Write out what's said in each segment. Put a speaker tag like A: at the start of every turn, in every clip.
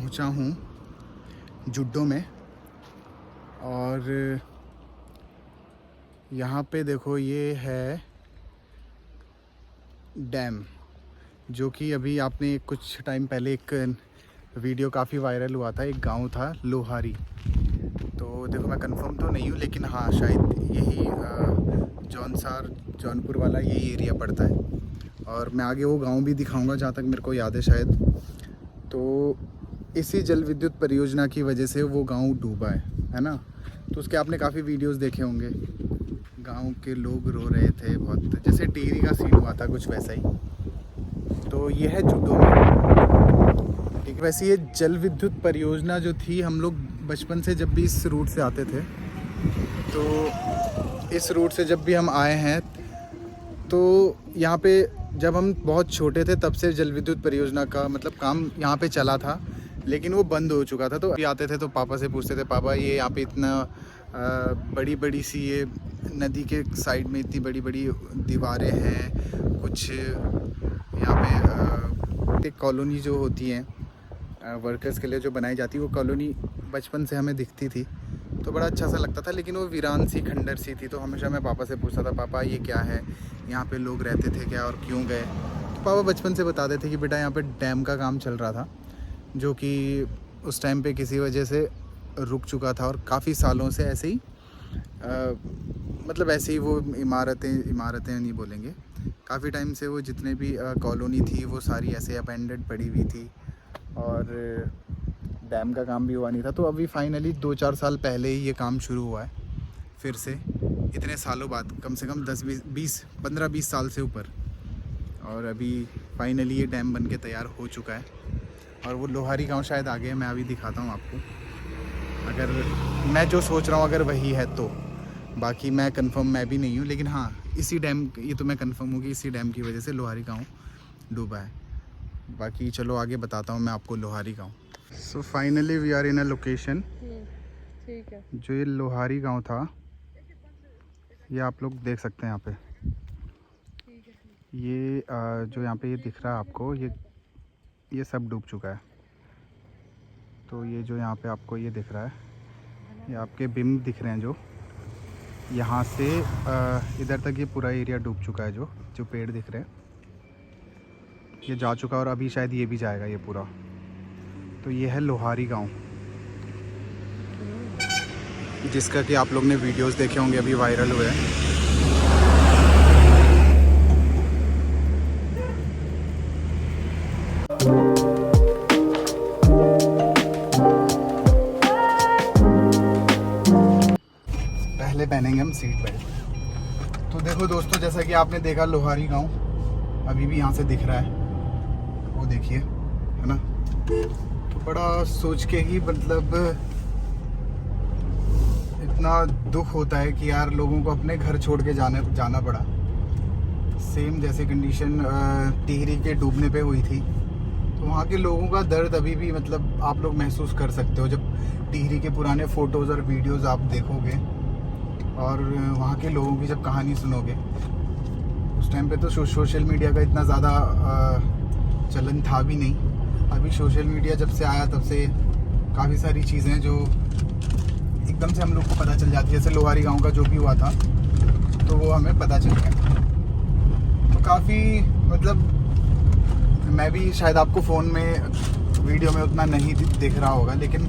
A: पहुंचा हूं जुड्डो में। और यहाँ पे देखो, ये है डैम, जो कि अभी आपने कुछ टाइम पहले एक वीडियो काफ़ी वायरल हुआ था। एक गांव था लोहारी। तो देखो, मैं कंफर्म तो नहीं हूँ, लेकिन हाँ शायद यही जौनपुर वाला यही एरिया पड़ता है। और मैं आगे वो गांव भी दिखाऊंगा जहाँ तक मेरे को याद है शायद। तो इसी जल विद्युत परियोजना की वजह से वो गांव डूबा है ना। तो उसके आपने काफ़ी वीडियोस देखे होंगे। गांव के लोग रो रहे थे बहुत, जैसे टिहरी का सीन हुआ था कुछ वैसा ही। तो ये है जुड्डो में। ठीक है, वैसे ये जल विद्युत परियोजना जो थी, हम लोग बचपन से जब भी इस रूट से आते थे, तो इस रूट से जब भी हम आए हैं, तो यहाँ पे जब हम बहुत छोटे थे तब से जल विद्युत परियोजना का मतलब काम यहाँ पे चला था, लेकिन वो बंद हो चुका था। तो अभी आते थे तो पापा से पूछते थे, पापा ये यहाँ पे इतना बड़ी बड़ी सी ये नदी के साइड में इतनी बड़ी बड़ी दीवारें हैं, कुछ यहाँ पे एक कॉलोनी जो होती हैं वर्कर्स के लिए जो बनाई जाती है, वो कॉलोनी बचपन से हमें दिखती थी। तो बड़ा अच्छा सा लगता था, लेकिन वो वीरान सी खंडर सी थी। तो हमेशा मैं पापा से पूछता था, पापा ये क्या है, यहाँ पे लोग रहते थे क्या और क्यों गए। तो पापा बचपन से बताते थे कि बेटा यहाँ पे डैम का काम चल रहा था, जो कि उस टाइम पे किसी वजह से रुक चुका था। और काफ़ी सालों से ऐसे ही मतलब ऐसे ही वो इमारतें नहीं बोलेंगे, काफ़ी टाइम से वो जितने भी कॉलोनी थी वो सारी ऐसे अपेंडेड पड़ी हुई थी, और डैम का काम भी हुआ नहीं था। तो अभी फाइनली 2-4 साल पहले ही ये काम शुरू हुआ है फिर से, इतने सालों बाद, कम से कम 15-20 साल से ऊपर। और अभी फाइनली ये डैम बन के तैयार हो चुका है। और वो लोहारी गांव शायद आगे है, मैं अभी दिखाता हूँ आपको, अगर मैं जो सोच रहा हूँ अगर वही है तो। बाकी मैं कंफर्म मैं भी नहीं हूँ, लेकिन हाँ इसी डैम, ये तो मैं कंफर्म हूँ कि इसी डैम की वजह से लोहारी गांव डूबा है। बाकी चलो आगे बताता हूँ मैं आपको लोहारी गांव। So finally we are in a location.
B: ठीक है।
A: जो ये लोहारी गांव था, ये आप लोग देख सकते हैं यहाँ पे। ये जो यहाँ पे ये दिख रहा है आपको, ये सब डूब चुका है। तो ये जो यहाँ पे आपको ये दिख रहा है, ये आपके बिम्ब दिख रहे हैं, जो यहाँ से इधर तक ये पूरा एरिया डूब चुका है। जो पेड़ दिख रहे हैं ये जा चुका है, और अभी शायद ये भी जाएगा ये पूरा। तो ये है लोहारी गांव, जिसका कि आप लोग ने वीडियोस देखे होंगे, अभी वायरल हुए हैं। पहले पहनेंगे हम सीट बेल्ट। तो देखो दोस्तों, जैसा कि आपने देखा लोहारी गांव अभी भी यहाँ से दिख रहा है, वो देखिए, है ना। तो बड़ा सोच के ही मतलब इतना दुख होता है कि यार लोगों को अपने घर छोड़ के जाना पड़ा। सेम जैसे कंडीशन टिहरी के डूबने पे हुई थी। तो वहाँ के लोगों का दर्द अभी भी मतलब आप लोग महसूस कर सकते हो, जब टिहरी के पुराने फ़ोटोज़ और वीडियोज़ आप देखोगे और वहाँ के लोगों की जब कहानी सुनोगे। उस टाइम पे तो सोशल मीडिया का इतना ज़्यादा चलन था भी नहीं। अभी सोशल मीडिया जब से आया तब से काफ़ी सारी चीज़ें जो एकदम से हम लोग को पता चल जाती है। जैसे लोहारी गांव का जो भी हुआ था, तो वो हमें पता चल गया। तो काफ़ी मतलब मैं भी शायद आपको फ़ोन में वीडियो में उतना नहीं दिख रहा होगा, लेकिन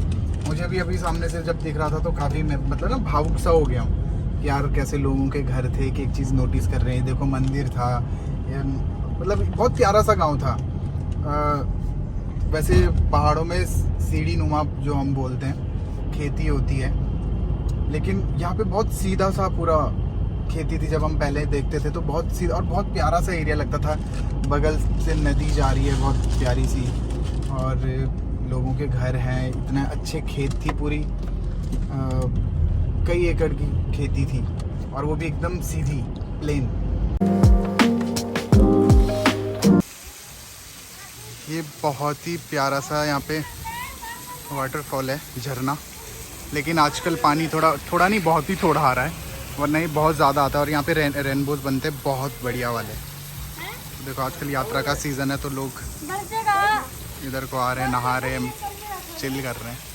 A: मुझे भी अभी सामने से जब दिख रहा था तो काफ़ी मतलब ना भावुक सा हो गया हूँ कि यार कैसे लोगों के घर थे, कि एक चीज़ नोटिस कर रहे हैं। देखो मंदिर था, मतलब बहुत प्यारा सा गांव था। वैसे पहाड़ों में सीढ़ी नुमा जो हम बोलते हैं खेती होती है, लेकिन यहाँ पे बहुत सीधा सा पूरा खेती थी। जब हम पहले देखते थे तो बहुत सीधा और बहुत प्यारा सा एरिया लगता था। बगल से नदी जा रही है बहुत प्यारी सी, और लोगों के घर हैं, इतने अच्छे खेत थी पूरी, कई एकड़ की खेती थी, और वो भी एकदम सीधी प्लेन। ये बहुत ही प्यारा सा यहाँ पे वाटरफॉल है, झरना। लेकिन आजकल पानी थोड़ा नहीं, बहुत ही थोड़ा आ रहा है, वरना ही बहुत ज़्यादा आता है। और यहाँ पे रेनबोज बनते हैं बहुत बढ़िया वाले। देखो आजकल यात्रा का सीज़न है, तो लोग इधर को आ रहे हैं, नहा रहे हैं, चिल कर रहे हैं।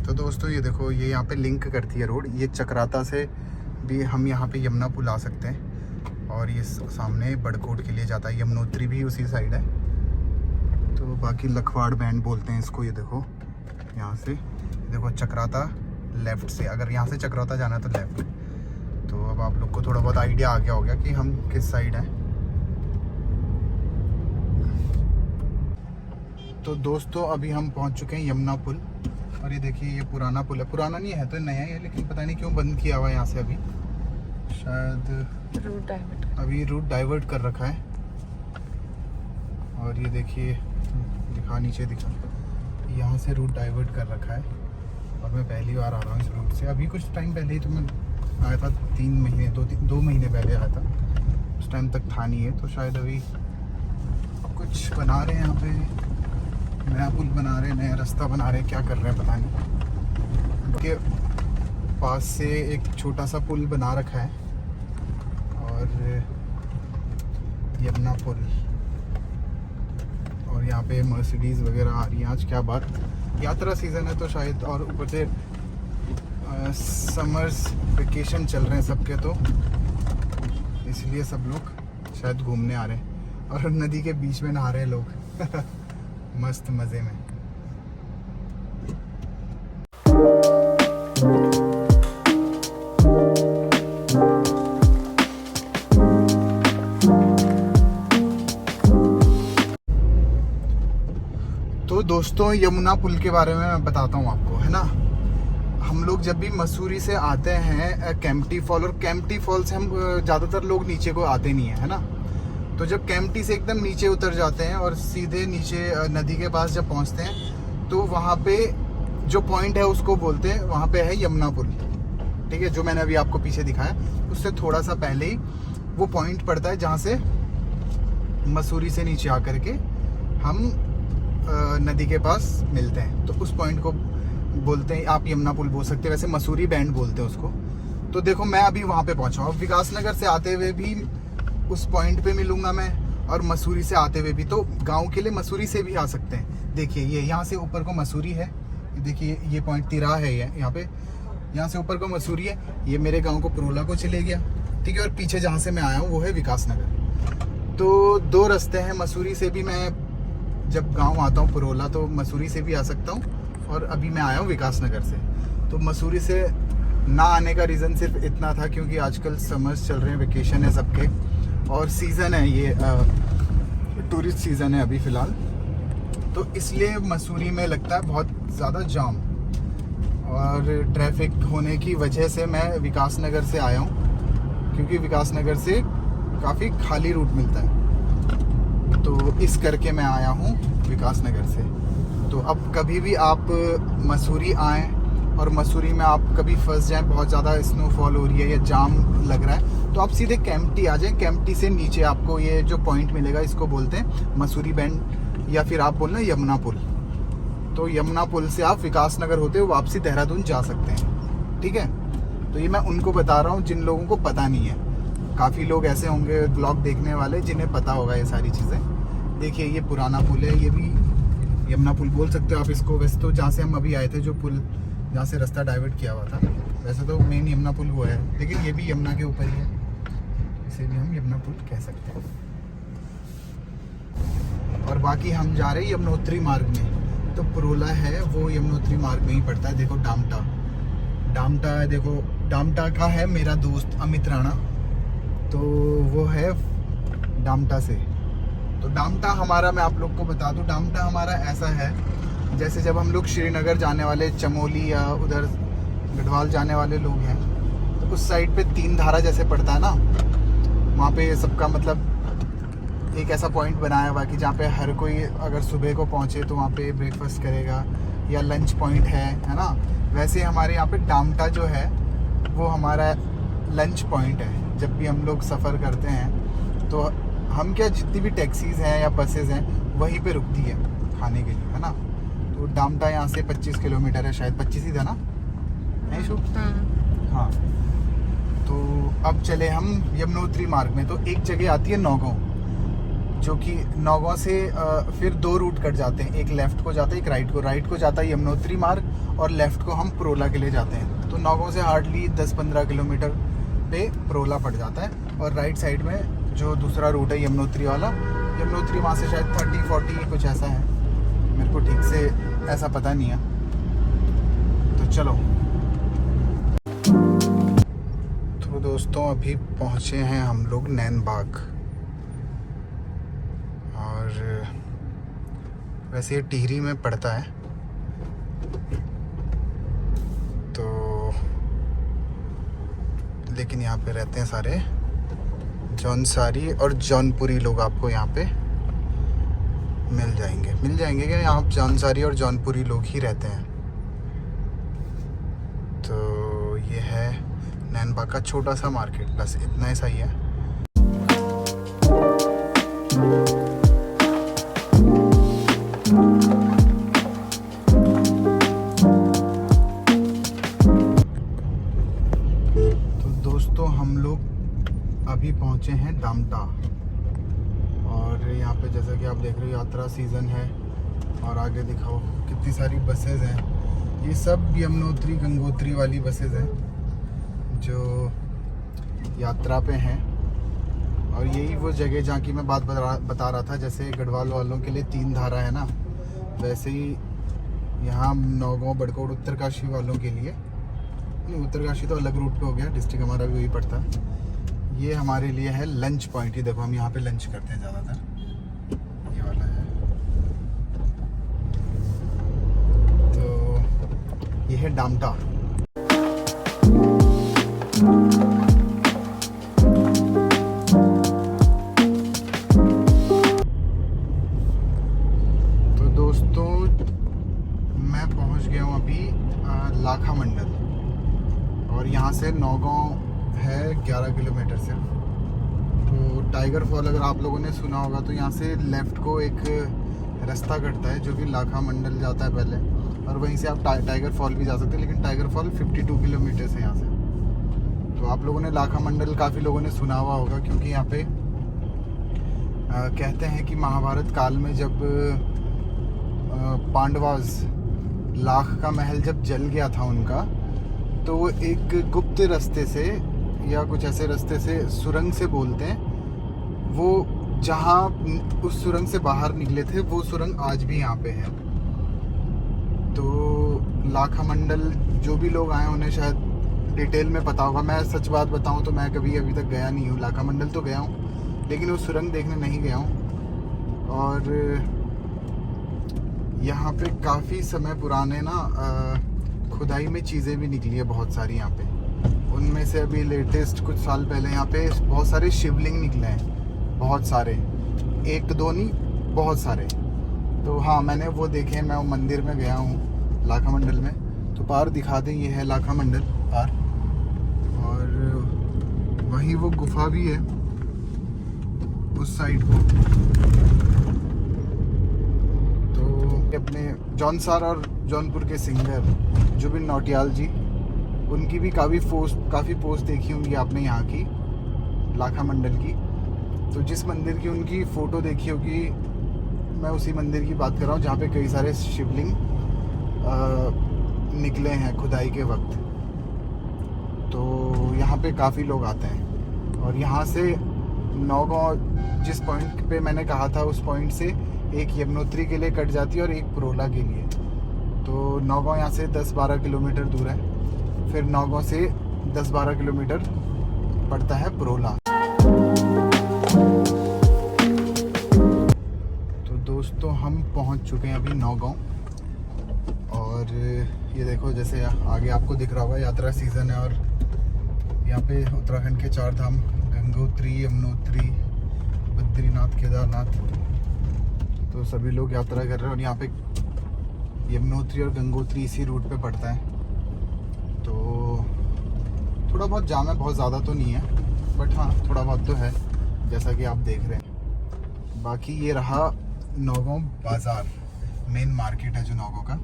A: तो दोस्तों ये देखो, ये यहाँ पे लिंक करती है रोड। ये चक्राता से भी हम यहाँ पे यमुना पुल आ सकते हैं, और ये सामने बड़कोट के लिए जाता है। यमुनोत्री भी उसी साइड है। तो बाकी लखवाड़ बैंड बोलते हैं इसको। ये देखो यहाँ से देखो चक्राता लेफ़्ट से, अगर यहाँ से चक्राता जाना है तो लेफ़्ट। तो अब आप लोग को थोड़ा बहुत आइडिया आ गया होगा कि हम किस साइड हैं। तो दोस्तों अभी हम पहुँच चुके हैं यमुना पुल, और ये देखिए ये पुराना पुल है। पुराना नहीं है तो नया है, लेकिन पता नहीं क्यों बंद किया हुआ है यहाँ से अभी। शायद
B: रूट डाइवर्ट,
A: अभी रूट डाइवर्ट कर रखा है। और ये देखिए दिखा, नीचे दिखा, यहाँ से रूट डाइवर्ट कर रखा है। और मैं पहली बार आ रहा हूँ इस रूट से। अभी कुछ टाइम पहले ही तो मैं आया था, 2 महीने पहले आया था। उस टाइम तक था नहीं है। तो शायद अभी कुछ बना रहे हैं यहाँ पे, नया पुल बना रहे हैं, नया रास्ता बना रहे हैं, क्या कर रहे हैं पता नहीं। के पास से एक छोटा सा पुल बना रखा है, और यमुना पुल, और यहाँ पे मर्सिडीज़ वगैरह आ रही हैं। आज क्या बात, यात्रा सीज़न है तो शायद, और ऊपर से समर्स वेकेशन चल रहे हैं सबके, तो इसलिए सब लोग शायद घूमने आ रहे हैं। और नदी के बीच में नहा रहे हैं लोग मस्त मज़े में। तो दोस्तों यमुना पुल के बारे में मैं बताता हूँ आपको, है ना। हम लोग जब भी मसूरी से आते हैं केम्प्टी फॉल, और केम्प्टी फॉल से हम ज़्यादातर लोग नीचे को आते नहीं है ना। तो जब केम्प्टी से एकदम नीचे उतर जाते हैं और सीधे नीचे नदी के पास जब पहुंचते हैं, तो वहाँ पे जो पॉइंट है उसको बोलते हैं, वहाँ पे है यमुना पुल। ठीक है, जो मैंने अभी आपको पीछे दिखाया, उससे थोड़ा सा पहले ही वो पॉइंट पड़ता है जहाँ से मसूरी से नीचे आकर के हम नदी के पास मिलते हैं। तो उस पॉइंट को बोलते हैं, आप यमुना पुल बोल सकते हैं, वैसे मसूरी बैंड बोलते हैं उसको। तो देखो मैं अभी वहाँ पे पहुँचा हूँ। विकासनगर से आते हुए भी उस पॉइंट पे मिलूंगा मैं, और मसूरी से आते हुए भी। तो गांव के लिए मसूरी से भी आ सकते हैं। देखिए ये यहाँ से ऊपर को मसूरी है, देखिए ये पॉइंट तिराह है, ये यहाँ पे, यहाँ से ऊपर को मसूरी है। ये मेरे गांव को पुरोला को चले गया, ठीक है। और पीछे जहाँ से मैं आया हूँ वो है विकासनगर। तो 2 रास्ते हैं। मसूरी से भी मैं जब गाँव आता हूँ पुरोला, तो मसूरी से भी आ सकता हूँ, और अभी मैं आया हूँ विकासनगर से। तो मसूरी से ना आने का रीज़न सिर्फ इतना था क्योंकि आजकल समर्स चल रहे हैं, वेकेशन है सबके, और सीज़न है ये टूरिस्ट सीज़न है अभी फ़िलहाल। तो इसलिए मसूरी में लगता है बहुत ज़्यादा जाम, और ट्रैफिक होने की वजह से मैं विकासनगर से आया हूँ, क्योंकि विकासनगर से काफ़ी खाली रूट मिलता है। तो इस करके मैं आया हूँ विकासनगर से। तो अब कभी भी आप मसूरी आएँ और मसूरी में आप कभी फंस जाएं, बहुत ज़्यादा स्नोफॉल हो रही है या जाम लग रहा है, तो आप सीधे केम्प्टी आ जाएं। केम्प्टी से नीचे आपको ये जो पॉइंट मिलेगा, इसको बोलते हैं मसूरी बैंड, या फिर आप बोलना यमुना पुल। तो यमुना पुल से आप विकासनगर होते हुए वापसी देहरादून जा सकते हैं, ठीक है। तो ये मैं उनको बता रहा हूँ जिन लोगों को पता नहीं है। काफ़ी लोग ऐसे होंगे ब्लॉग देखने वाले जिन्हें पता होगा ये सारी चीज़ें। देखिए ये पुराना पुल है, ये भी यमुना पुल बोल सकते हो आप इसको। वैसे तो जहाँ से हम अभी आए थे, जो पुल जहाँ से रास्ता डाइवर्ट किया हुआ था, वैसे तो मेन यमुना पुल वो है, लेकिन ये भी यमुना के ऊपर ही है, इसे भी हम यमुना पुल कह सकते हैं। और बाकी हम जा रहे हैं यमुनोत्री मार्ग में। तो पुरोला है वो यमुनोत्री मार्ग में ही पड़ता है। देखो डामटा, डामटा देखो, डामटा का है मेरा दोस्त अमित राणा, तो वो है डामटा से। तो डामटा हमारा, मैं आप लोग को बता दूं, डामटा हमारा ऐसा है जैसे जब हम लोग श्रीनगर जाने वाले, चमोली या उधर गढ़वाल जाने वाले लोग हैं, तो उस साइड पे 3 धारा जैसे पड़ता है ना, वहाँ पे सबका मतलब एक ऐसा पॉइंट बनाया हुआ कि जहाँ पे हर कोई अगर सुबह को पहुँचे तो वहाँ पे ब्रेकफास्ट करेगा या लंच पॉइंट है ना। वैसे हमारे यहाँ पे डामटा जो है वो हमारा लंच पॉइंट है। जब भी हम लोग सफ़र करते हैं तो हम क्या, जितनी भी टैक्सीज़ हैं या बसेज़ हैं वहीं पे रुकती है खाने के लिए, है ना। तो डामटा यहाँ से 25 किलोमीटर है, शायद 25 ही था ना, नहीं शो? हाँ। तो अब चले हम यमुनोत्री मार्ग में। तो एक जगह आती है नौगांव, जो कि नौगांव से फिर 2 रूट कट जाते हैं, एक लेफ़्ट को जाता है, एक राइट को जाता है यमुनोत्री मार्ग, और लेफ़्ट को हम प्रोला के लिए जाते हैं। तो नौगांव से हार्डली 10-15 किलोमीटर पे प्रोला पड़ जाता है, और राइट साइड में जो दूसरा रूट है यमुनोत्री वाला, यमुनोत्री वहाँ से शायद 30-40 कुछ ऐसा है, मेरे को ठीक से ऐसा पता नहीं है। तो चलो। तो दोस्तों अभी पहुँचे हैं हम लोग नैन बाग, और वैसे ये टिहरी में पड़ता है। तो लेकिन यहाँ पे रहते हैं सारे जौनसारी और जौनपुरी लोग, आपको यहाँ पे मिल जाएंगे कि यहाँ जौनसारी और जौनपुरी लोग ही रहते हैं। तो ये है नैन बाग का छोटा सा मार्केट, बस इतना ऐसा ही है। अभी पहुंचे हैं डामटा, और यहाँ पे जैसा कि आप देख रहे हो यात्रा सीज़न है, और आगे दिखाओ कितनी सारी बसेज हैं। ये सब यमुनोत्री गंगोत्री वाली बसेज हैं जो यात्रा पे हैं, और यही वो जगह जहाँ की मैं बात बता रहा था, जैसे गढ़वाल वालों के लिए 3 धारा है ना, वैसे ही यहाँ नौगांव, बड़कोट, उत्तरकाशी वालों के लिए, नहीं उत्तरकाशी तो अलग रूट पे हो गया, डिस्ट्रिक्ट हमारा भी वही पड़ता है। ये हमारे लिए है लंच पॉइंट। ही देखो हम यहाँ पे लंच करते हैं ज़्यादातर, ये वाला है। तो ये है डामटा। तो दोस्तों मैं पहुँच गया हूँ अभी लाखा मंडल, और यहाँ से नौगांव है 11 किलोमीटर सिर्फ। तो टाइगर फॉल अगर आप लोगों ने सुना होगा, तो यहाँ से लेफ़्ट को एक रास्ता कटता है जो कि लाखा मंडल जाता है पहले, और वहीं से आप टाइगर फॉल भी जा सकते हैं, लेकिन टाइगर फॉल 52 किलोमीटर है यहाँ से। तो आप लोगों ने लाखा मंडल काफ़ी लोगों ने सुना हुआ होगा, क्योंकि यहाँ पे कहते हैं कि महाभारत काल में जब पांडवाज, लाख का महल जब जल गया था उनका, तो वो एक गुप्त रास्ते से या कुछ ऐसे रास्ते से, सुरंग से बोलते हैं, वो जहाँ उस सुरंग से बाहर निकले थे वो सुरंग आज भी यहाँ पे है। तो लाखा मंडल जो भी लोग आए उन्हें शायद डिटेल में पता होगा। मैं सच बात बताऊँ तो मैं कभी अभी तक गया नहीं हूँ लाखा मंडल, तो गया हूँ लेकिन वो सुरंग देखने नहीं गया हूँ। और यहाँ पे काफ़ी समय पुराने ना खुदाई में चीज़ें भी निकली है बहुत सारी यहाँ पे। उनमें से अभी लेटेस्ट कुछ साल पहले यहाँ पे बहुत सारे शिवलिंग निकले हैं, बहुत सारे, 1-2 नहीं, बहुत सारे। तो हाँ मैंने वो देखे हैं, मैं वो मंदिर में गया हूँ लाखा मंडल में। तो पार दिखा दें, ये है लाखा मंडल पार, और वहीं वो गुफा भी है उस साइड को। तो अपने जौनसार और जौनपुर के सिंगर जुबिन नौटियाल जी, उनकी भी काफ़ी पोस्ट देखी होंगी आपने यहाँ की लाखा मंडल की। तो जिस मंदिर की उनकी फ़ोटो देखी होगी, मैं उसी मंदिर की बात कर रहा हूँ जहाँ पे कई सारे शिवलिंग निकले हैं खुदाई के वक्त। तो यहाँ पे काफ़ी लोग आते हैं, और यहाँ से नौगांव जिस पॉइंट पे मैंने कहा था, उस पॉइंट से एक यमुनोत्री के लिए कट जाती है और एक प्रोला के लिए। तो नौगांव यहाँ से 10-12 किलोमीटर दूर है। फिर नौगांव से 10-12 किलोमीटर पड़ता है पुरोला। तो दोस्तों हम पहुंच चुके हैं अभी नौगांव, और ये देखो जैसे आगे आपको दिख रहा होगा यात्रा सीज़न है, और यहाँ पे उत्तराखंड के 4 धाम गंगोत्री, यमुनोत्री, बद्रीनाथ, केदारनाथ, तो सभी लोग यात्रा कर रहे हैं। और यहाँ पे यमुनोत्री और गंगोत्री इसी रूट पे पड़ता है, तो थोड़ा बहुत जाम है, बहुत ज़्यादा तो नहीं है, बट हाँ थोड़ा बहुत तो है जैसा कि आप देख रहे हैं। बाकी ये रहा नौगांव बाज़ार, मेन मार्केट है जो नौगांव का।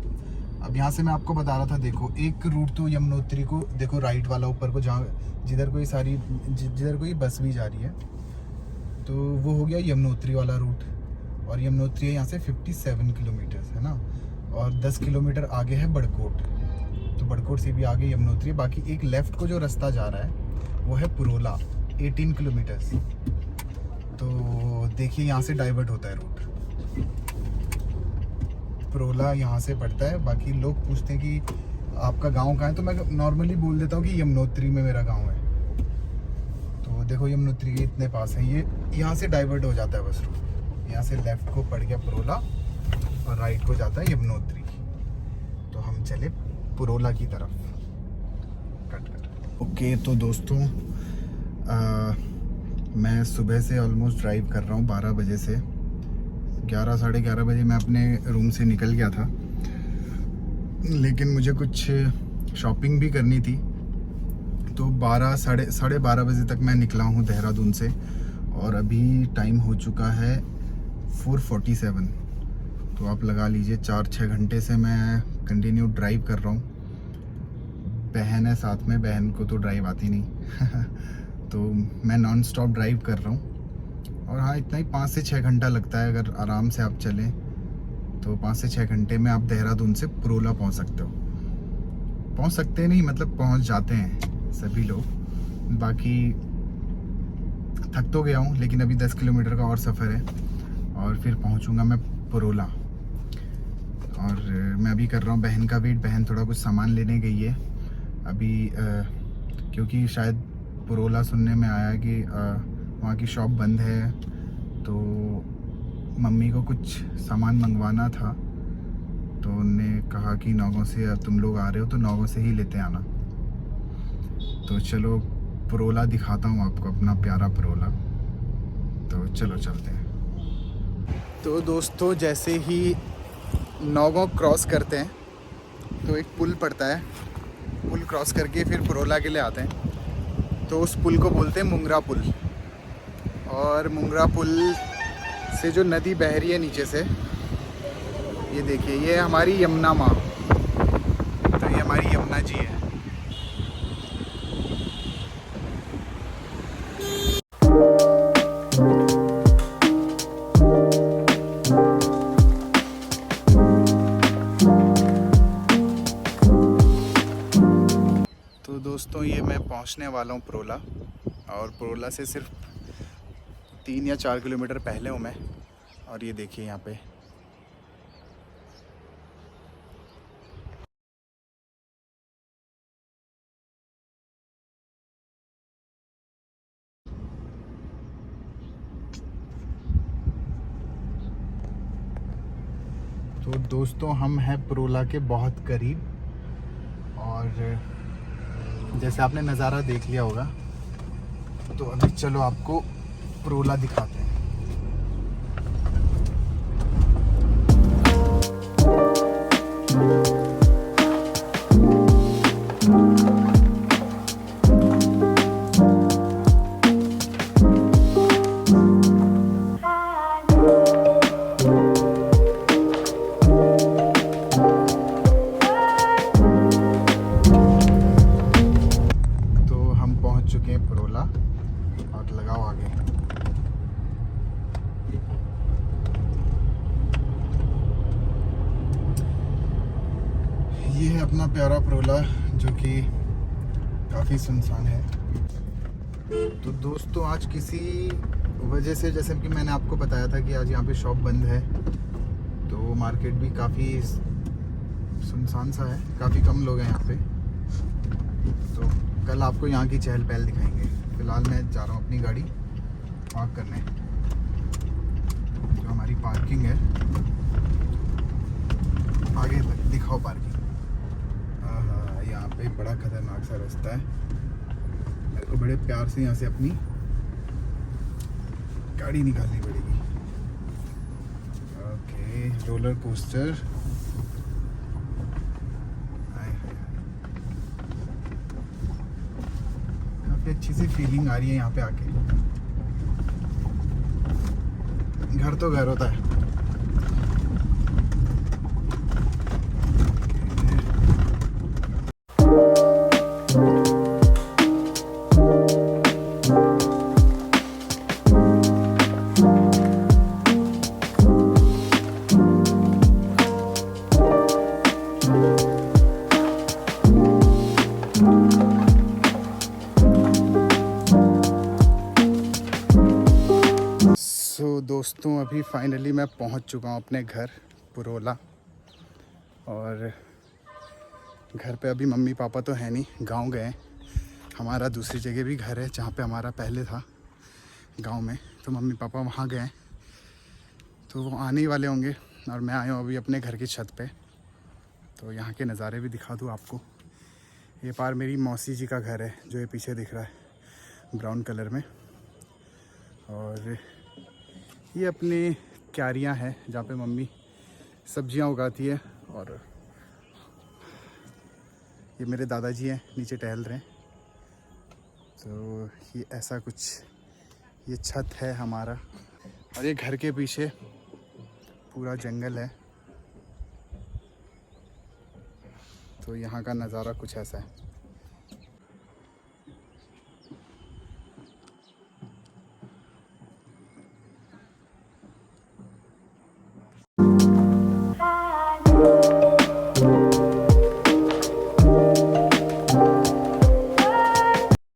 A: अब यहाँ से मैं आपको बता रहा था, देखो एक रूट तो यमुनोत्री को देखो, राइट वाला ऊपर को, जहाँ जिधर कोई बस भी जा रही है, तो वो हो गया यमुनोत्री वाला रूट। और यमुनोत्री यहाँ से 57 किलोमीटर है ना, और 10 किलोमीटर आगे है बड़कोट, तो बड़कोट से भी आगे यमुनोत्री है। बाकी एक लेफ़्ट को जो रास्ता जा रहा है वो है पुरोला, 18 किलोमीटर्स। तो देखिए यहाँ से डाइवर्ट होता है रूट, पुरोला यहाँ से पड़ता है। बाकी लोग पूछते हैं कि आपका गांव कहाँ है, तो मैं नॉर्मली बोल देता हूँ कि यमुनोत्री में मेरा गांव है। तो देखो यमुनोत्री के इतने पास है, ये यहाँ से डाइवर्ट हो जाता है बस रूट, यहाँ से लेफ़्ट को पड़ गया पुरोला और राइट को जाता है यमुनोत्री। तो हम चले पुरोला की तरफ। कट। ओके तो दोस्तों मैं सुबह से ऑलमोस्ट ड्राइव कर रहा हूँ 12 बजे से। 11 साढ़े 11 बजे मैं अपने रूम से निकल गया था, लेकिन मुझे कुछ शॉपिंग भी करनी थी, तो 12 साढ़े 12 बजे तक मैं निकला हूँ देहरादून से, और अभी टाइम हो चुका है 4:47। तो आप लगा लीजिए 4-6 घंटे से मैं कंटिन्यू ड्राइव कर रहा हूँ। बहन है साथ में, बहन को तो ड्राइव आती नहीं तो मैं नॉन स्टॉप ड्राइव कर रहा हूँ। और हाँ इतना ही 5 से 6 घंटा लगता है, अगर आराम से आप चलें तो 5 से 6 घंटे में आप देहरादून से पुरोला पहुँच सकते नहीं, मतलब पहुँच जाते हैं सभी लोग। बाकी थक तो गया हूँ, लेकिन अभी 10 किलोमीटर का और सफ़र है, और फिर पहुँचूँगा मैं पुरोला। और मैं अभी कर रहा हूँ बहन का वेट। बहन थोड़ा कुछ सामान लेने गई है अभी, क्योंकि शायद पुरोला सुनने में आया कि वहाँ की शॉप बंद है, तो मम्मी को कुछ सामान मंगवाना था, तो उन्होंने कहा कि नौगांव से अब तुम लोग आ रहे हो तो नौगांव से ही लेते आना। तो चलो पुरोला दिखाता हूँ आपको, अपना प्यारा पुरोला। तो चलो चलते हैं। तो दोस्तों जैसे ही नौगांव क्रॉस करते हैं तो एक पुल पड़ता है, पुल क्रॉस करके फिर पुरोला के लिए आते हैं, तो उस पुल को बोलते हैं मुंगरा पुल। और मुंगरा पुल से जो नदी बह रही है नीचे से, ये देखिए, ये हमारी यमुना माँ, तो ये हमारी यमुना जी है। तो दोस्तों ये मैं पहुंचने वाला हूँ पुरोला, और पुरोला से सिर्फ 3 या 4 किलोमीटर पहले हूँ मैं। और ये देखिए यहाँ पे तो दोस्तों हम हैं पुरोला के बहुत करीब, और जैसे आपने नज़ारा देख लिया होगा, तो अभी चलो आपको पुरोला दिखाते हैं। चुके हैं पुरोला, और लगाओ आगे। ये है अपना प्यारा पुरोला, जो कि काफ़ी सुनसान है। तो दोस्तों आज किसी वजह से, जैसे कि मैंने आपको बताया था कि आज यहाँ पे शॉप बंद है, तो मार्केट भी काफ़ी सुनसान सा है, काफ़ी कम लोग हैं यहाँ पे। तो कल आपको यहाँ की चहल पहल दिखाएंगे। फिलहाल मैं जा रहा हूँ अपनी गाड़ी पार्क करने, जो हमारी पार्किंग है। आगे दिखाओ पार्किंग। हाँ, यहाँ पे बड़ा खतरनाक सा रास्ता है। मेरे को बड़े प्यार से यहाँ से अपनी गाड़ी निकालनी पड़ेगी। Okay, roller coaster. काफ़ी अच्छी सी फीलिंग आ रही है यहाँ पे आके। घर तो घर होता है। दोस्तों, अभी फाइनली मैं पहुंच चुका हूं अपने घर पुरोला। और घर पे अभी मम्मी पापा तो है नहीं, गांव गए। हमारा दूसरी जगह भी घर है जहां पे हमारा पहले था गांव में, तो मम्मी पापा वहां गए, तो वो आने ही वाले होंगे। और मैं आया हूँ अभी अपने घर की छत पे, तो यहाँ के नज़ारे भी दिखा दूँ आपको। ये पार मेरी मौसी जी का घर है, जो ये पीछे दिख रहा है ब्राउन कलर में। और ये अपनी क्यारियाँ हैं जहाँ पे मम्मी सब्जियाँ उगाती है। और ये मेरे दादाजी हैं, नीचे टहल रहे हैं। तो ये ऐसा कुछ ये छत है हमारा। और ये घर के पीछे पूरा जंगल है। तो यहाँ का नज़ारा कुछ ऐसा है।